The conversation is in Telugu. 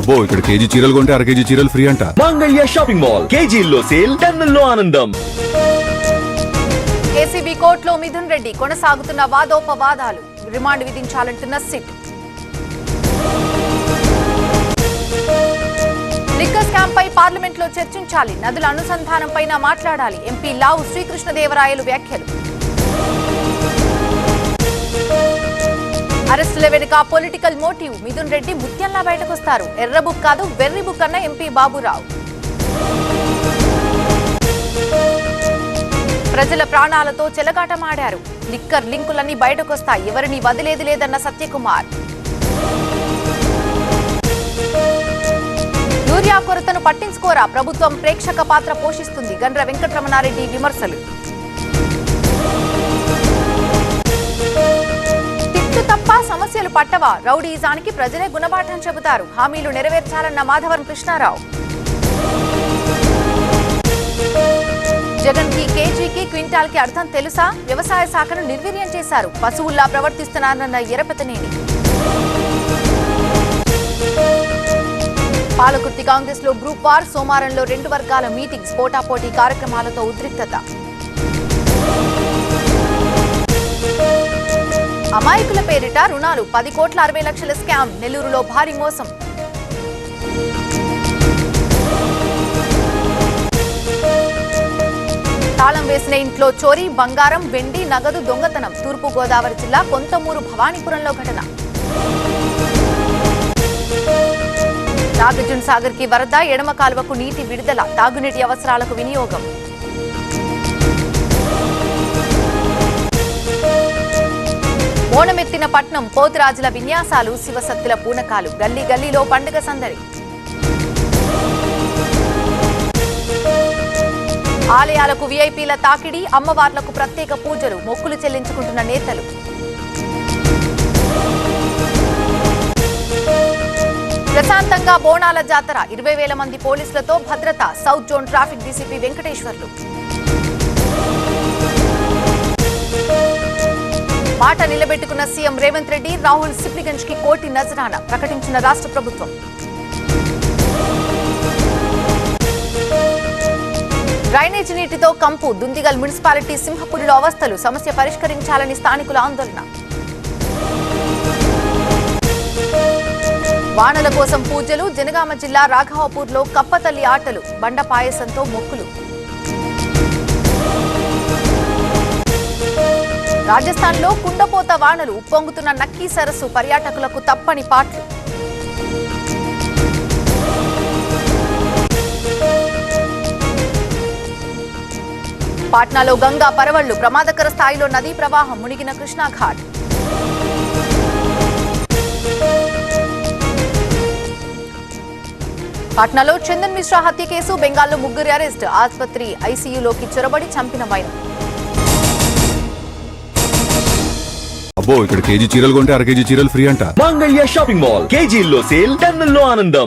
అబ్బో ఇక్కడ కేజీ చీరలు కొంటే అర కేజీ చీరలు ఫ్రీ అంట. మంగళ్య షాపింగ్ మాల్ కేజీల్లో సేల్, టన్నుల్లో ఆనందం. ఏసీబీ కోర్టులో మిథున్ రెడ్డి కొనసాగుతున్న వాదోపవాదాలు, రిమాండ్ విధించాలంటున్న సిట్. లిక్కర్ స్కామ్ పై పార్లమెంట్ లో చర్చించాలి, నదుల అనుసంధానం పైన మాట్లాడాలి, ఎంపీ లావు శ్రీకృష్ణదేవరాయలు వ్యాఖ్యలు. అరెస్టుల వెనుక పొలిటికల్ మోటివ్, మిథున్ రెడ్డి ముత్యంలా బయటకొస్తారు, ఎర్ర బుక్ కాదు వెర్రి బుక్ అన్న ఎంపీ బాబురావు. ప్రజల ప్రాణాలతో చెలగాటమాడారు, లిక్కర్ లింకులన్నీ బయటకొస్తాయి, ఎవరిని వదిలేది లేదన్న సత్యకుమార్. యూరియా కొరతను పట్టించుకోరా, ప్రభుత్వం ప్రేక్షక పాత్ర పోషిస్తుంది, గండ్ర వెంకటరమణారెడ్డి విమర్శలు. తిట్టు తప్ప సమస్యలు పట్టవా, రౌడీజానికి ప్రజలే గుణపాఠం చెబుతారు, హామీలు నెరవేర్చాలన్న మాధవరం కృష్ణారావు. జగన్ కి కేజీకి క్వింటాల్ కి అర్థం తెలుసా, వ్యవసాయ శాఖను నిర్వీర్యం చేశారు, పశువుల్లా ప్రవర్తిస్తున్నారన్న ఎరపతనేని. పాలకుర్తి కాంగ్రెస్ లో గ్రూప్ వార్, సోమవారంలో 2 వర్గాల మీటింగ్స్, పోటాపోటీ కార్యక్రమాలతో ఉద్రిక్తత. అమాయకుల పేరిట రుణాలు, 10,60,00,000 స్కామ్, నెల్లూరులో భారీ మోసం. తాళం వేసిన ఇంట్లో చోరీ, బంగారం వెండి నగదు దొంగతనం, తూర్పు గోదావరి జిల్లా కొంతమూరు భవానీపురంలో ఘటన. నాగార్జున సాగర్ కి వరద, ఎడమ కాలువకు నీటి విడుదల, తాగునీటి అవసరాలకు వినియోగం. ఓణమెత్తిన పట్నం, పోతురాజుల విన్యాసాలు, శివసత్తుల పూనకాలు, గల్లీ గల్లీలో పండుగ సందడి. ఆలయాలకు వీఐపీల తాకిడి, అమ్మవార్లకు ప్రత్యేక పూజలు, మొక్కులు చెల్లించుకుంటున్న నేతలు. ప్రశాంతంగా బోనాల జాతర, 20,000 మంది పోలీసులతో భద్రత, south zone traffic DCP Venkateswarlu. మాట నిలబెట్టుకున్న సీఎం రేవంత్ రెడ్డి, రాహుల్ సిప్లిగంజ్ కి కోటి నజరానా ప్రకటించిన రాష్ట్ర ప్రభుత్వం. డ్రైనేజీ నీటితో కంపు, దుందిగల్ మున్సిపాలిటీ సింహపురిలో అవస్థలు, సమస్య పరిష్కరించాలని స్థానికుల ఆందోళన. వానల కోసం పూజలు, జనగామ జిల్లా రాఘవాపూర్లో కప్పతల్లి ఆటలు, బండ పాయసంతో మొక్కులు. రాజస్థాన్లో కుండపోత వానలు, ఉప్పొంగుతున్న నక్కీ సరస్సు, పర్యాటకులకు తప్పని పాట్లు. పాట్నాలో గంగా పరవళ్లు, ప్రమాదకర స్థాయిలో నదీ ప్రవాహం, మునిగిన కృష్ణాఘాట్. పాట్నాలో చందన్ మిశ్రా హత్య కేసు, బెంగాల్లో 3 అరెస్ట్, ఆసుపత్రి ఐసీయూలోకి చొరబడి చంపిన వైనం. అబ్బో ఇక్కడ కేజీ చీరలు కొంటే అర కేజీ చీరలు ఫ్రీ అంట. మంగళ్య షాపింగ్ మాల్ కేజీల్లో సేల్, టన్నుల్లో ఆనందం.